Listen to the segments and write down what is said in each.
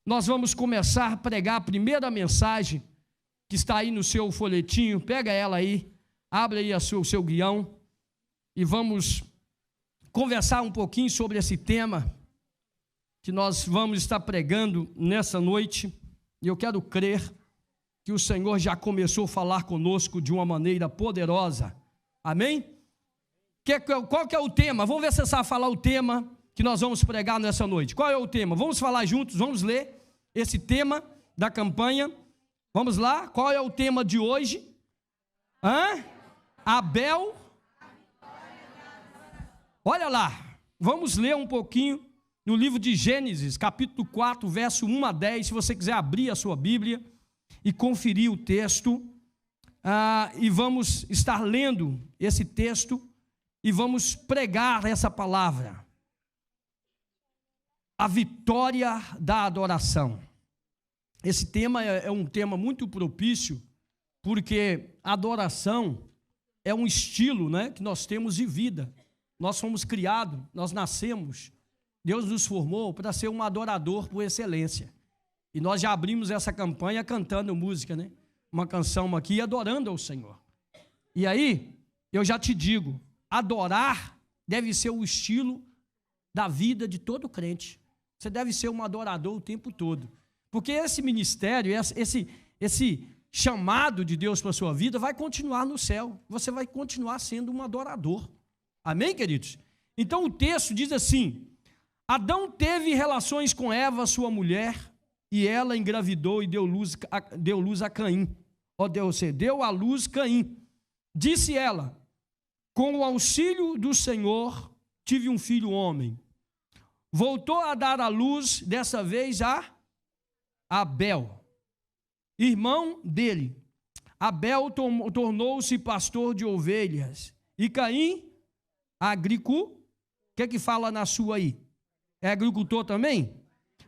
nós vamos começar a pregar a primeira mensagem que está aí no seu folhetinho. Pega ela aí, abre aí o seu guião e vamos conversar um pouquinho sobre esse tema que nós vamos estar pregando nessa noite. E eu quero crer que o Senhor já começou a falar conosco de uma maneira poderosa. Amém? Qual que é o tema? Vamos ver se você sabe falar o tema que nós vamos pregar nessa noite. Qual é o tema? Vamos falar juntos, vamos ler esse tema da campanha. Vamos lá? Qual é o tema de hoje? Abel. Olha lá, vamos ler um pouquinho no livro de Gênesis, capítulo 4, verso 1 a 10, se você quiser abrir a sua Bíblia e conferir o texto, e vamos estar lendo esse texto e vamos pregar essa palavra. A vitória da adoração. Esse tema é um tema muito propício, porque a adoração é um estilo, né, que nós temos de vida. Nós fomos criados, nós nascemos, Deus nos formou para ser um adorador por excelência. E nós já abrimos essa campanha cantando música, né? Uma canção aqui, adorando ao Senhor. E aí, eu já te digo, adorar deve ser o estilo da vida de todo crente. Você deve ser um adorador o tempo todo. Porque esse ministério, esse chamado de Deus para a sua vida vai continuar no céu. Você vai continuar sendo um adorador. Amém, queridos? Então o texto diz assim: Adão teve relações com Eva, sua mulher, e ela engravidou e deu luz a Caim. Deu à luz Caim. Disse ela: com o auxílio do Senhor tive um filho homem. Voltou a dar à luz, dessa vez a Abel, irmão dele. Abel tornou-se pastor de ovelhas, e Caim, agricultor. O que fala na sua aí? É agricultor também?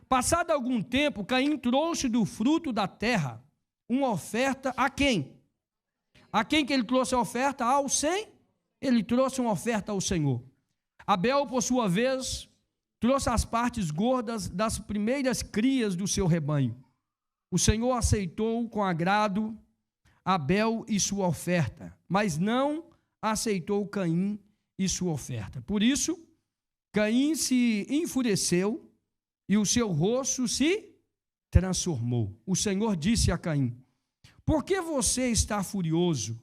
Passado algum tempo, Caim trouxe do fruto da terra uma oferta a quem? A quem que ele trouxe a oferta? Ao Senhor. Ele trouxe uma oferta ao Senhor. Abel, por sua vez, trouxe as partes gordas das primeiras crias do seu rebanho. O Senhor aceitou com agrado Abel e sua oferta, mas não aceitou Caim e sua oferta. Por isso, Caim se enfureceu e o seu rosto se transformou. O Senhor disse a Caim: por que você está furioso?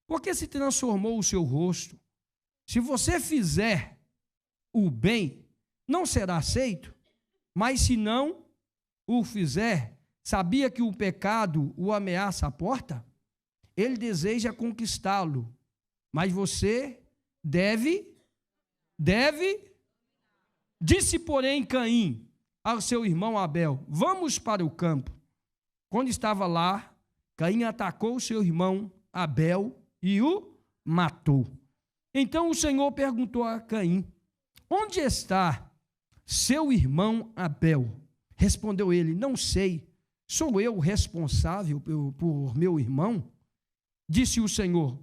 Por que se transformou o seu rosto? Se você fizer o bem, não será aceito, mas se não o fizer, sabia que o pecado o ameaça à porta? Ele deseja conquistá-lo, mas você deve. Disse, porém, Caim ao seu irmão Abel: vamos para o campo. Quando estava lá, Caim atacou seu irmão Abel e o matou. Então o Senhor perguntou a Caim: onde está seu irmão Abel? Respondeu ele: não sei, sou eu responsável por meu irmão? Disse o Senhor: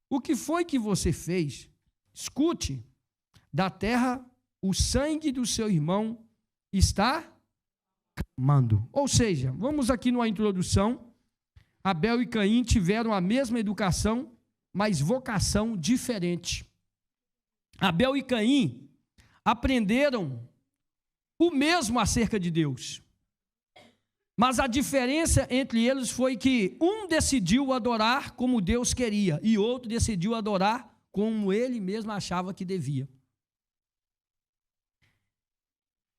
o que foi que você fez? Escute, da terra o sangue do seu irmão está clamando. Ou seja, vamos aqui numa introdução. Abel e Caim tiveram a mesma educação, mas vocação diferente. Abel e Caim aprenderam o mesmo acerca de Deus, mas a diferença entre eles foi que um decidiu adorar como Deus queria e outro decidiu adorar como ele mesmo achava que devia.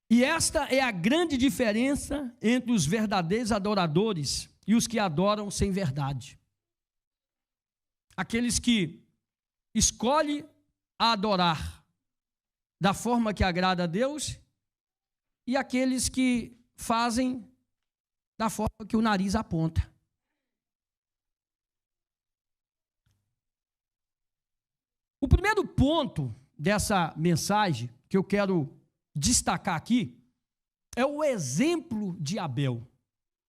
E esta é a grande diferença entre os verdadeiros adoradores e os que adoram sem verdade. Aqueles que escolhem adorar da forma que agrada a Deus e aqueles que fazem da forma que o nariz aponta. O primeiro ponto dessa mensagem que eu quero destacar aqui é o exemplo de Abel.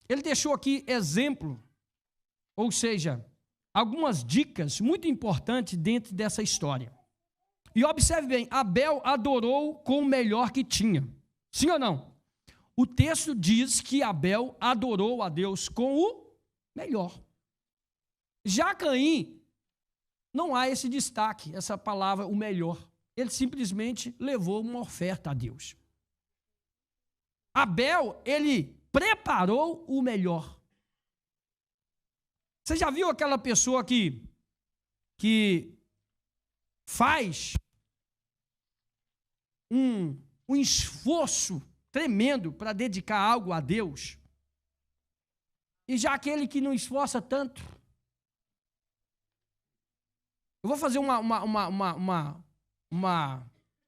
Ele deixou aqui exemplo, ou seja, algumas dicas muito importantes dentro dessa história. E observe bem, Abel adorou com o melhor que tinha. Sim ou não? o texto diz que Abel adorou a Deus com o melhor. Já Caim, não há esse destaque, essa palavra, o melhor. Ele simplesmente levou uma oferta a Deus. Abel, ele preparou o melhor. Você já viu aquela pessoa que faz um esforço tremendo para dedicar algo a Deus? E já aquele que não esforça tanto? Eu vou fazer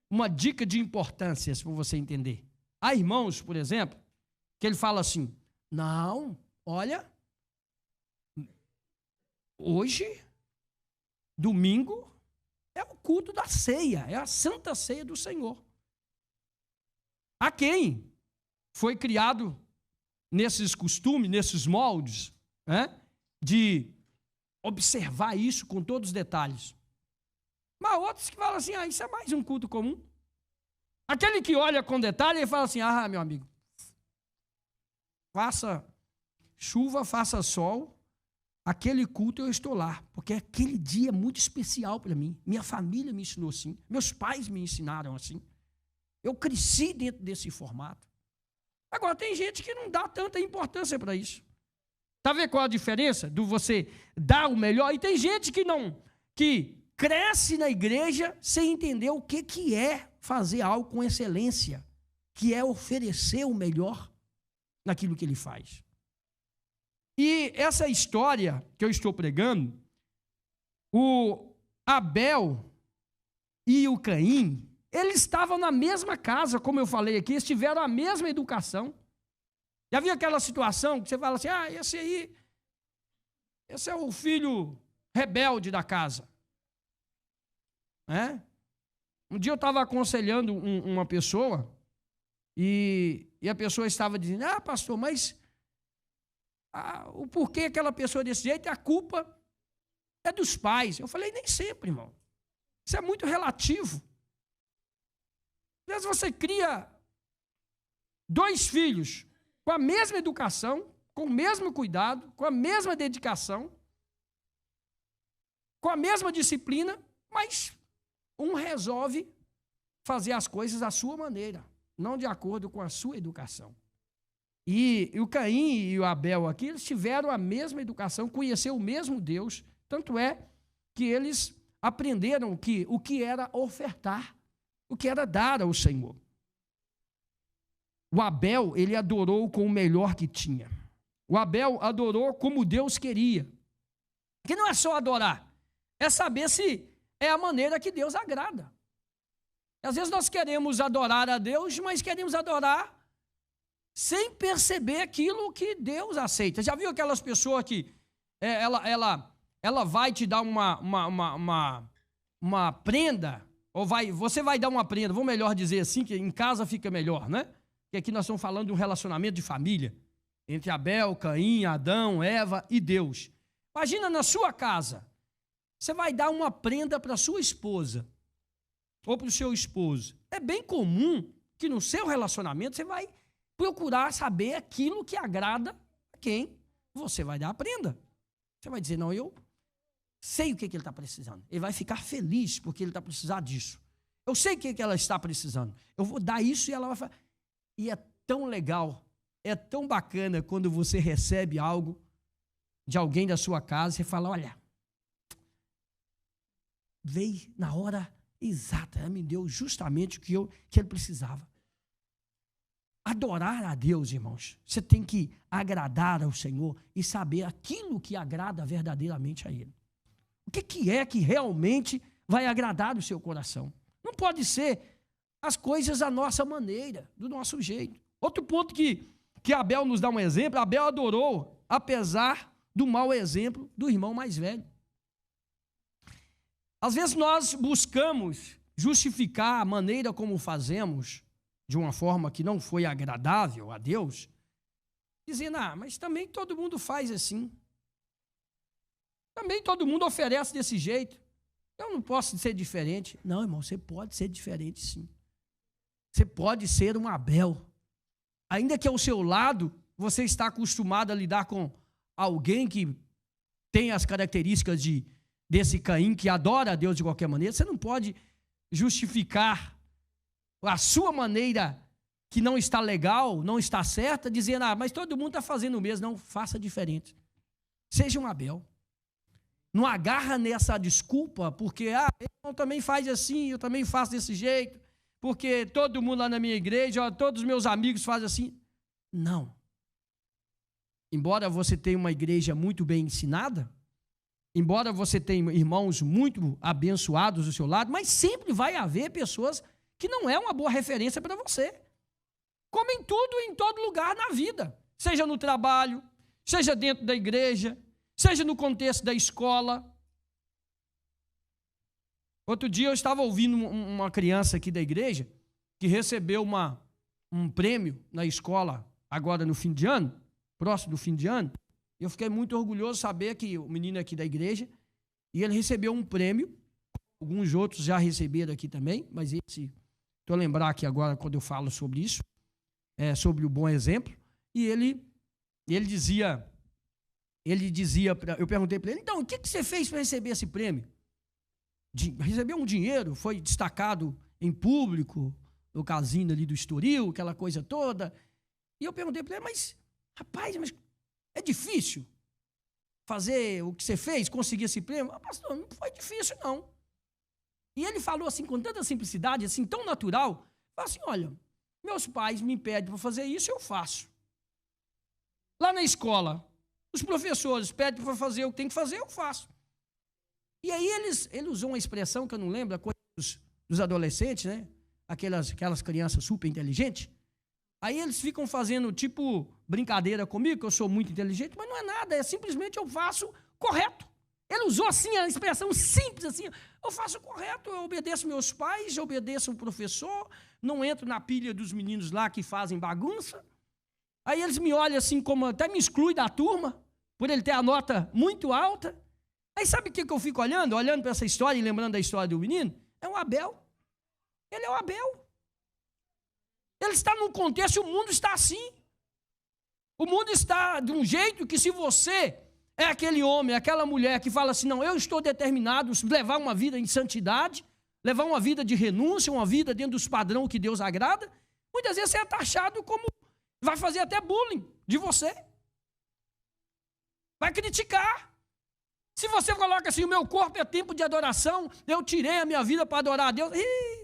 uma dica de importância, para você entender. Há irmãos, por exemplo, que ele fala assim: não, olha, hoje, domingo, é o culto da ceia, é a santa ceia do Senhor. Há quem foi criado nesses costumes, nesses moldes, de observar isso com todos os detalhes. Mas outros que falam assim: isso é mais um culto comum. Aquele que olha com detalhe, ele fala assim: meu amigo, faça chuva, faça sol, aquele culto eu estou lá, porque aquele dia é muito especial para mim. Minha família me ensinou assim, meus pais me ensinaram assim. Eu cresci dentro desse formato. Agora, tem gente que não dá tanta importância para isso. Está vendo qual a diferença do você dar o melhor? E tem gente que cresce na igreja sem entender o que é fazer algo com excelência, que é oferecer o melhor naquilo que ele faz. E essa história que eu estou pregando, o Abel e o Caim, eles estavam na mesma casa, como eu falei aqui, eles tiveram a mesma educação. Já viu aquela situação que você fala assim: esse é o filho rebelde da casa. Um dia eu estava aconselhando uma pessoa e a pessoa estava dizendo: pastor, mas o porquê aquela pessoa desse jeito, a culpa é dos pais. Eu falei: nem sempre, irmão. Isso é muito relativo. Às vezes você cria 2 filhos com a mesma educação, com o mesmo cuidado, com a mesma dedicação, com a mesma disciplina, mas um resolve fazer as coisas à sua maneira, não de acordo com a sua educação. E o Caim e o Abel aqui, eles tiveram a mesma educação, conheceram o mesmo Deus, tanto é que eles aprenderam o que era ofertar, o que era dar ao Senhor. O Abel, ele adorou com o melhor que tinha. O Abel adorou como Deus queria. Que não é só adorar, é saber se é a maneira que Deus agrada. Às vezes nós queremos adorar a Deus, mas queremos adorar sem perceber aquilo que Deus aceita. Já viu aquelas pessoas que ela vai te dar uma prenda, ou você vai dar uma prenda, vou melhor dizer assim, que em casa fica melhor, né? Porque aqui nós estamos falando de um relacionamento de família, entre Abel, Caim, Adão, Eva e Deus. Imagina na sua casa, você vai dar uma prenda para a sua esposa, ou para o seu esposo. É bem comum que no seu relacionamento você vai procurar saber aquilo que agrada a quem você vai dar a prenda. Você vai dizer: não, eu sei o que ele está precisando. Ele vai ficar feliz porque ele está precisando disso. Eu sei o que ela está precisando. Eu vou dar isso e ela vai falar. E é tão legal, é tão bacana quando você recebe algo de alguém da sua casa e você fala: olha, veio na hora exata, ela me deu justamente o que ele precisava. Adorar a Deus, irmãos, você tem que agradar ao Senhor e saber aquilo que agrada verdadeiramente a Ele. O que é que realmente vai agradar o seu coração? Não pode ser as coisas à nossa maneira, do nosso jeito. Outro ponto que Abel nos dá um exemplo: Abel adorou, apesar do mau exemplo do irmão mais velho. Às vezes nós buscamos justificar a maneira como fazemos, de uma forma que não foi agradável a Deus, dizendo: mas também todo mundo faz assim. Também todo mundo oferece desse jeito. Eu não posso ser diferente. Não, irmão, você pode ser diferente sim. Você pode ser um Abel. ainda que ao seu lado você está acostumado a lidar com alguém que tem as características desse Caim, que adora a Deus de qualquer maneira, você não pode justificar a sua maneira que não está legal, não está certa, dizendo, mas todo mundo está fazendo o mesmo. Não, faça diferente. Seja um Abel. Não agarra nessa desculpa, porque, eu também faz assim, eu também faço desse jeito, porque todo mundo lá na minha igreja, todos os meus amigos fazem assim. Não. Embora você tenha uma igreja muito bem ensinada, embora você tenha irmãos muito abençoados do seu lado, mas sempre vai haver pessoas que não é uma boa referência para você. Como em tudo, em todo lugar na vida. Seja no trabalho, seja dentro da igreja, seja no contexto da escola. Outro dia eu estava ouvindo uma criança aqui da igreja que recebeu um prêmio na escola agora no fim de ano, próximo do fim de ano. Eu fiquei muito orgulhoso de saber que o menino aqui da igreja, e ele recebeu um prêmio, alguns outros já receberam aqui também, mas esse, estou a lembrar aqui agora quando eu falo sobre isso, sobre o bom exemplo, e ele dizia, eu perguntei para ele, então, o que você fez para receber esse prêmio? Recebeu um dinheiro, foi destacado em público, no casino ali do Estoril, aquela coisa toda, e eu perguntei para ele, mas é difícil fazer o que você fez, conseguir esse prêmio? Pastor, não foi difícil, não. E ele falou assim, com tanta simplicidade, assim, tão natural, falou assim, olha, meus pais me pedem para fazer isso, eu faço. Lá na escola, os professores pedem para fazer o que tem que fazer, eu faço. E aí ele usou uma expressão que eu não lembro, a coisa dos adolescentes, né? Aquelas crianças super inteligentes. Aí eles ficam fazendo, tipo, brincadeira comigo, que eu sou muito inteligente, mas não é nada, é simplesmente eu faço correto. Ele usou assim a expressão simples, assim, eu faço correto, eu obedeço meus pais, eu obedeço o professor, não entro na pilha dos meninos lá que fazem bagunça. Aí eles me olham assim, como até me excluem da turma, por ele ter a nota muito alta. Aí sabe o que eu fico olhando? Olhando para essa história e lembrando da história do menino? É o Abel. Ele é o Abel. Ele está num contexto e o mundo está assim. O mundo está de um jeito que se você é aquele homem, aquela mulher que fala assim, não, eu estou determinado a levar uma vida em santidade, levar uma vida de renúncia, uma vida dentro dos padrões que Deus agrada, muitas vezes você é taxado como, vai fazer até bullying de você. Vai criticar. Se você coloca assim, o meu corpo é tempo de adoração, eu tirei a minha vida para adorar a Deus,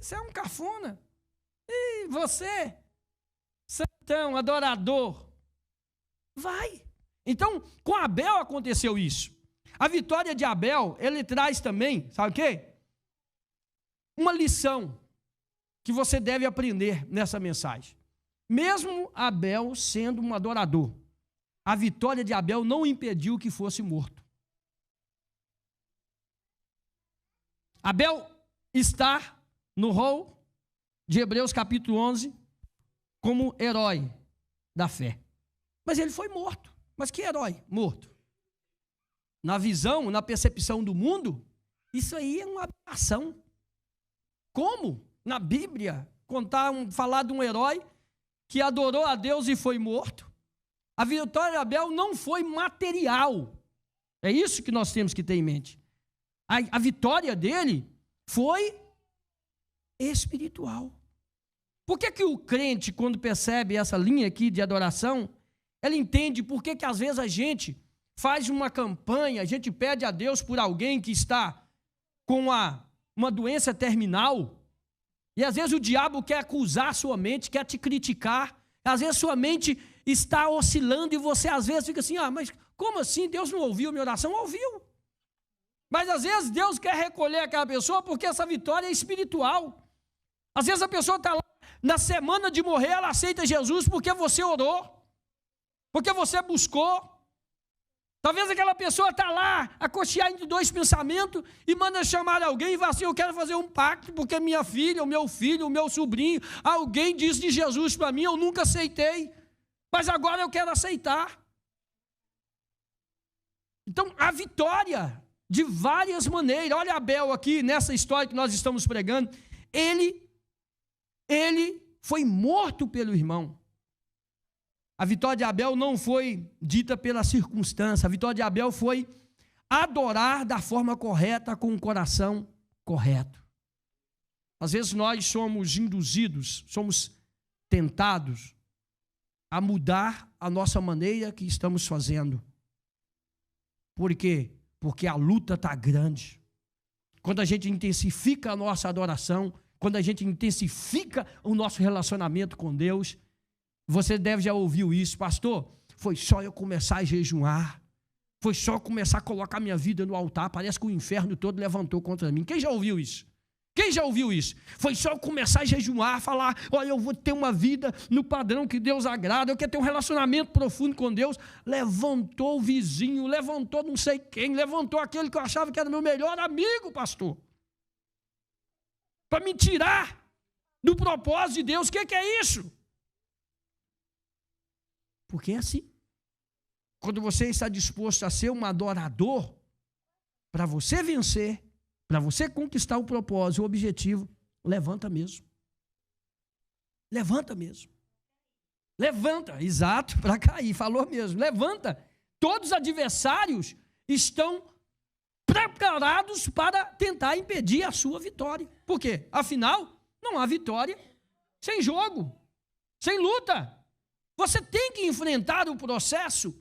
você é um cafona. Você, santão, adorador, vai. Então, com Abel aconteceu isso. A vitória de Abel, ele traz também, sabe o quê? Uma lição que você deve aprender nessa mensagem. Mesmo Abel sendo um adorador, a vitória de Abel não impediu que fosse morto. Abel está no rol de Hebreus capítulo 11, como herói da fé. Mas ele foi morto. Mas que herói? Morto. Na visão, na percepção do mundo, isso aí é uma aberração. Como na Bíblia falar de um herói que adorou a Deus e foi morto? A vitória de Abel não foi material. É isso que nós temos que ter em mente. A vitória dele foi espiritual. Por que o crente, quando percebe essa linha aqui de adoração, ele entende por que às vezes a gente faz uma campanha, a gente pede a Deus por alguém que está com uma doença terminal, e às vezes o diabo quer acusar a sua mente, quer te criticar, às vezes sua mente está oscilando e você às vezes fica assim, mas como assim? Deus não ouviu minha oração? Ouviu. Mas às vezes Deus quer recolher aquela pessoa porque essa vitória é espiritual. Às vezes a pessoa está lá, na semana de morrer, ela aceita Jesus porque você orou, porque você buscou. Talvez aquela pessoa está lá, acocheada entre dois pensamentos, e manda chamar alguém e fala assim, eu quero fazer um pacto, porque minha filha, o meu filho, o meu sobrinho, alguém disse de Jesus para mim, eu nunca aceitei, mas agora eu quero aceitar. Então, a vitória, de várias maneiras, olha Abel aqui, nessa história que nós estamos pregando, ele foi morto pelo irmão. A vitória de Abel não foi dita pela circunstância, a vitória de Abel foi adorar da forma correta, com o coração correto. Às vezes nós somos induzidos, somos tentados a mudar a nossa maneira que estamos fazendo. Por quê? Porque a luta está grande. Quando a gente intensifica a nossa adoração, quando a gente intensifica o nosso relacionamento com Deus, você deve já ouviu isso, pastor, foi só eu começar a jejuar, foi só começar a colocar minha vida no altar, parece que o inferno todo levantou contra mim. Quem já ouviu isso? Quem já ouviu isso? Foi só eu começar a jejuar, falar, olha, eu vou ter uma vida no padrão que Deus agrada, eu quero ter um relacionamento profundo com Deus. Levantou o vizinho, levantou não sei quem, levantou aquele que eu achava que era meu melhor amigo, pastor, para me tirar do propósito de Deus. O que é isso? Porque é assim. Quando você está disposto a ser um adorador, para você vencer, para você conquistar o propósito, o objetivo, levanta mesmo. Levanta mesmo. Levanta, exato, para cair, falou mesmo, levanta. Todos os adversários estão preparados para tentar impedir a sua vitória. Por quê? Afinal, não há vitória sem jogo, sem luta. Você tem que enfrentar o processo.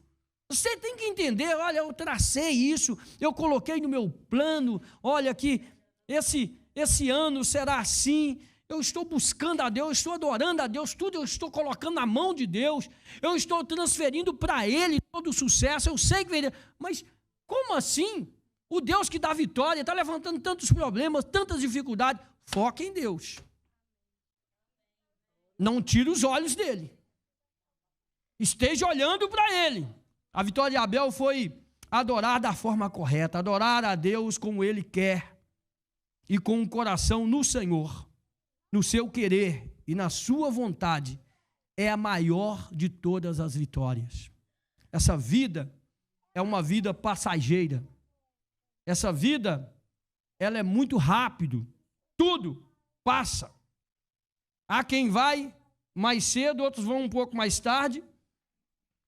Você tem que entender, olha, eu tracei isso, eu coloquei no meu plano, olha que esse ano será assim, eu estou buscando a Deus, eu estou adorando a Deus, tudo eu estou colocando na mão de Deus, eu estou transferindo para Ele todo o sucesso, eu sei que vai... Mas como assim? O Deus que dá vitória está levantando tantos problemas, tantas dificuldades. Foca em Deus. Não tire os olhos dele. Esteja olhando para Ele. A vitória de Abel foi adorar da forma correta, adorar a Deus como Ele quer e com o coração no Senhor, no seu querer e na sua vontade, é a maior de todas as vitórias. Essa vida é uma vida passageira. Essa vida, ela é muito rápido, tudo passa. Há quem vai mais cedo, outros vão um pouco mais tarde,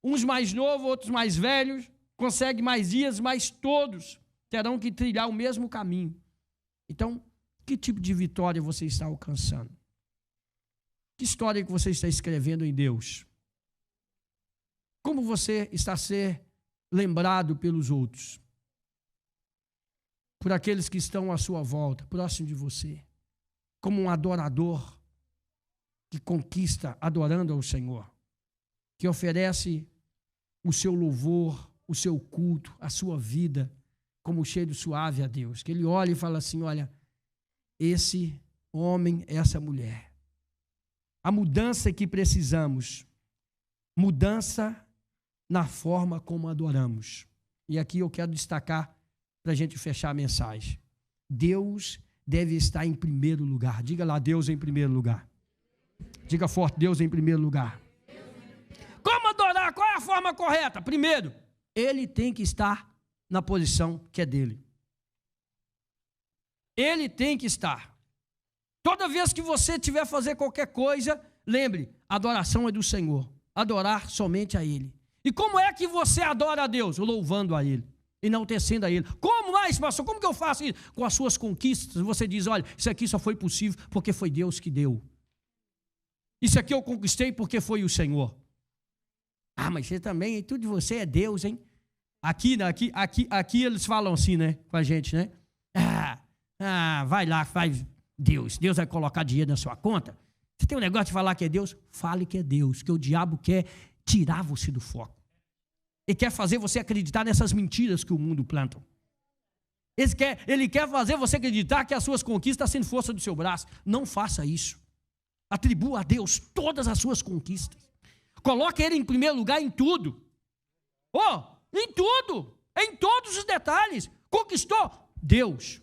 uns mais novos, outros mais velhos, conseguem mais dias, mas todos terão que trilhar o mesmo caminho. Então, que tipo de vitória você está alcançando? Que história que você está escrevendo em Deus? Como você está a ser lembrado pelos outros? Por aqueles que estão à sua volta, próximo de você? Como um adorador que conquista adorando ao Senhor, que oferece o seu louvor, o seu culto, a sua vida, como cheiro suave a Deus. Que ele olha e fala assim, olha, esse homem, essa mulher. A mudança que precisamos, mudança na forma como adoramos. E aqui eu quero destacar, para a gente fechar a mensagem. Deus deve estar em primeiro lugar. Diga lá, Deus em primeiro lugar. Diga forte, Deus em primeiro lugar. Como adorar? Qual é a forma correta? Primeiro, Ele tem que estar na posição que é dele. Ele tem que estar. Toda vez que você tiver a fazer qualquer coisa, lembre, a adoração é do Senhor. Adorar somente a Ele. E como é que você adora a Deus? Louvando a Ele, enaltecendo a Ele. Como mais, pastor? Como que eu faço isso? Com as suas conquistas, você diz, olha, isso aqui só foi possível porque foi Deus que deu. Isso aqui eu conquistei porque foi o Senhor. Ah, mas você também, tudo de você é Deus, hein? Aqui eles falam assim, né, com a gente, né? Vai lá, faz Deus vai colocar dinheiro na sua conta. Você tem um negócio de falar que é Deus? Fale que é Deus, que o diabo quer tirar você do foco. Ele quer fazer você acreditar nessas mentiras que o mundo planta. Ele quer fazer você acreditar que as suas conquistas estão sendo força do seu braço. Não faça isso. Atribua a Deus todas as suas conquistas. Coloque Ele em primeiro lugar em tudo. Em tudo. Em todos os detalhes. Conquistou? Deus.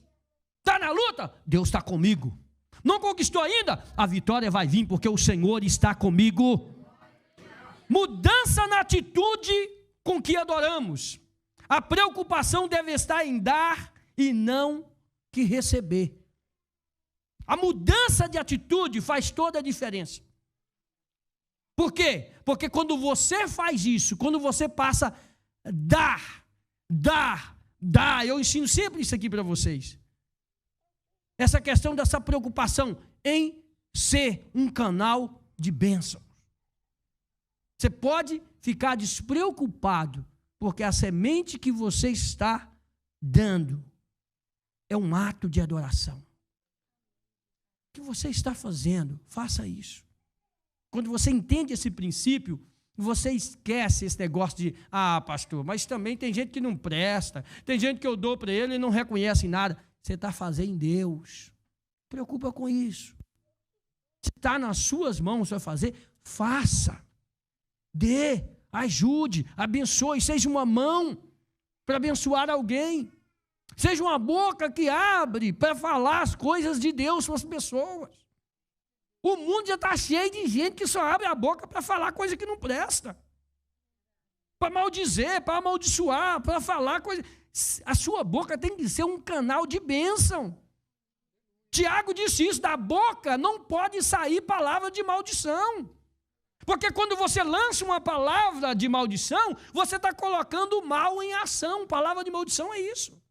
Está na luta? Deus está comigo. Não conquistou ainda? A vitória vai vir porque o Senhor está comigo. Mudança na atitude com que adoramos. A preocupação deve estar em dar e não que receber. A mudança de atitude faz toda a diferença. Por quê? Porque quando você faz isso, quando você passa a dar, eu ensino sempre isso aqui para vocês. Essa questão dessa preocupação em ser um canal de bênção. Você pode ficar despreocupado, porque a semente que você está dando é um ato de adoração. O que você está fazendo, faça isso. Quando você entende esse princípio, você esquece esse negócio de, pastor, mas também tem gente que não presta, tem gente que eu dou para ele e não reconhece nada. Você está fazendo em Deus. Não preocupa com isso. Se está nas suas mãos para fazer, faça. Dê, ajude, abençoe, seja uma mão para abençoar alguém. Seja uma boca que abre para falar as coisas de Deus para as pessoas. O mundo já está cheio de gente que só abre a boca para falar coisa que não presta. Para maldizer, para amaldiçoar, para falar coisa. A sua boca tem que ser um canal de bênção. Tiago disse isso, da boca não pode sair palavra de maldição. Porque quando você lança uma palavra de maldição, você está colocando o mal em ação. Palavra de maldição é isso.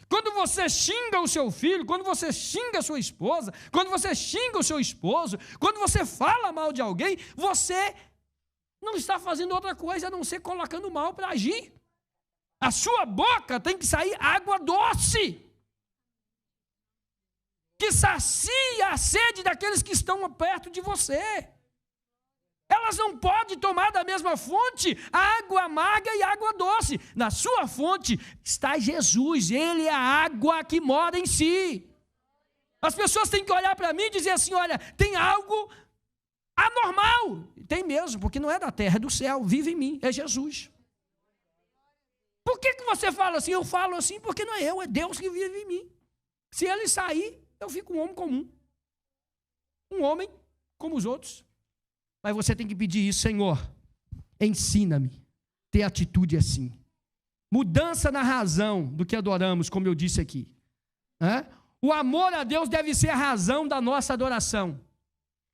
Quando você xinga o seu filho, quando você xinga a sua esposa, quando você xinga o seu esposo, quando você fala mal de alguém, você não está fazendo outra coisa a não ser colocando mal para agir. A sua boca tem que sair água doce, que sacia a sede daqueles que estão perto de você. Elas não podem tomar da mesma fonte água amarga e água doce. Na sua fonte está Jesus, Ele é a água que mora em si. As pessoas têm que olhar para mim e dizer assim, olha, tem algo anormal. Tem mesmo, porque não é da terra, é do céu, vive em mim, é Jesus. Por que você fala assim? Eu falo assim porque não é eu, é Deus que vive em mim. Se Ele sair, eu fico um homem comum. Um homem como os outros. Mas você tem que pedir isso, Senhor, ensina-me, ter atitude assim. Mudança na razão do que adoramos, como eu disse aqui. O amor a Deus deve ser a razão da nossa adoração.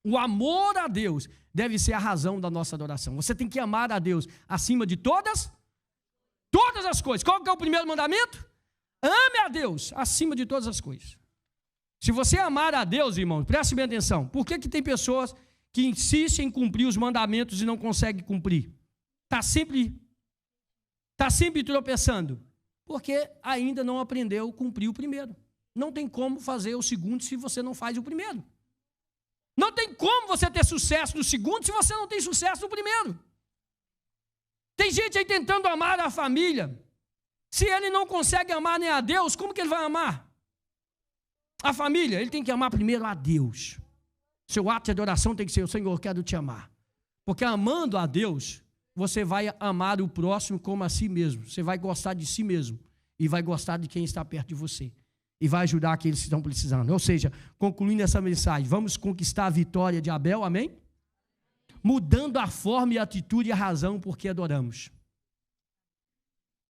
O amor a Deus deve ser a razão da nossa adoração. Você tem que amar a Deus acima de todas as coisas. Qual que é o primeiro mandamento? Ame a Deus acima de todas as coisas. Se você amar a Deus, irmão, preste bem atenção. Por que tem pessoas que insistem em cumprir os mandamentos e não conseguem cumprir? Está sempre tropeçando. Porque ainda não aprendeu a cumprir o primeiro. Não tem como fazer o segundo se você não faz o primeiro. Não tem como você ter sucesso no segundo se você não tem sucesso no primeiro. Tem gente aí tentando amar a família. Se ele não consegue amar nem a Deus, como que ele vai amar? A família, ele tem que amar primeiro a Deus. Seu ato de adoração tem que ser, Senhor, eu quero te amar. Porque amando a Deus, você vai amar o próximo como a si mesmo. Você vai gostar de si mesmo. E vai gostar de quem está perto de você. E vai ajudar aqueles que estão precisando. Ou seja, concluindo essa mensagem, vamos conquistar a vitória de Abel, amém? Mudando a forma e a atitude e a razão por que adoramos.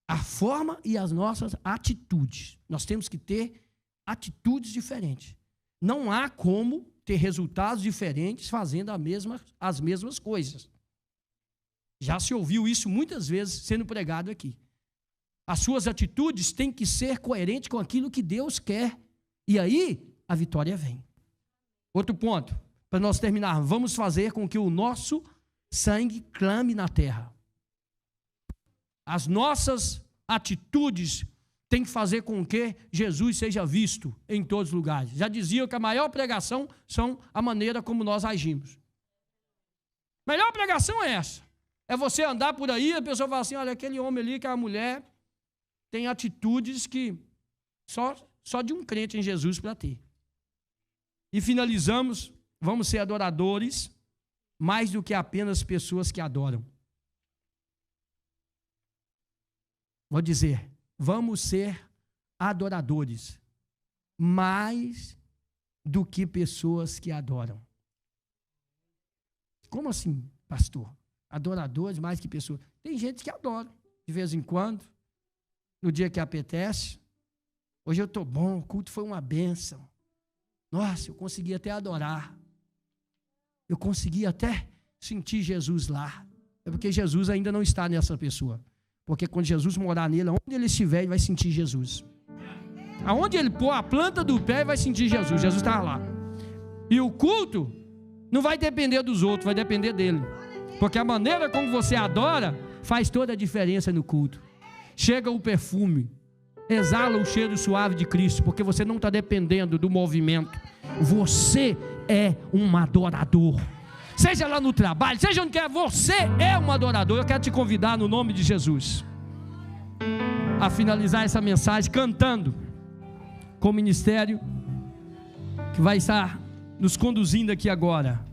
A forma e as nossas atitudes. Nós temos que ter atitudes diferentes. Não há como ter resultados diferentes fazendo as mesmas coisas. Já se ouviu isso muitas vezes sendo pregado aqui. As suas atitudes têm que ser coerentes com aquilo que Deus quer. E aí, a vitória vem. Outro ponto, para nós terminarmos. Vamos fazer com que o nosso sangue clame na terra. As nossas atitudes têm que fazer com que Jesus seja visto em todos os lugares. Já diziam que a maior pregação são a maneira como nós agimos. A melhor pregação é essa. É você andar por aí e a pessoa fala assim, olha, aquele homem ali, aquela mulher, tem atitudes que só de um crente em Jesus para ter. E finalizamos, vamos ser adoradores, mais do que apenas pessoas que adoram. Vou dizer, vamos ser adoradores, mais do que pessoas que adoram. Como assim, pastor? Adoradores mais que pessoas. Tem gente que adora, de vez em quando, no dia que apetece. Hoje eu estou bom, o culto foi uma bênção. Nossa, eu consegui até adorar. Eu consegui até sentir Jesus lá. É porque Jesus ainda não está nessa pessoa. Porque quando Jesus morar nele, onde ele estiver, ele vai sentir Jesus. Aonde ele pôr a planta do pé, ele vai sentir Jesus. Jesus está lá. E o culto não vai depender dos outros, vai depender dele. Porque a maneira como você adora faz toda a diferença no culto. Chega o perfume, exala o cheiro suave de Cristo, porque você não está dependendo do movimento. Você é um adorador. Seja lá no trabalho, seja onde quer, você é um adorador. Eu quero te convidar no nome de Jesus a finalizar essa mensagem cantando com o ministério que vai estar nos conduzindo aqui agora.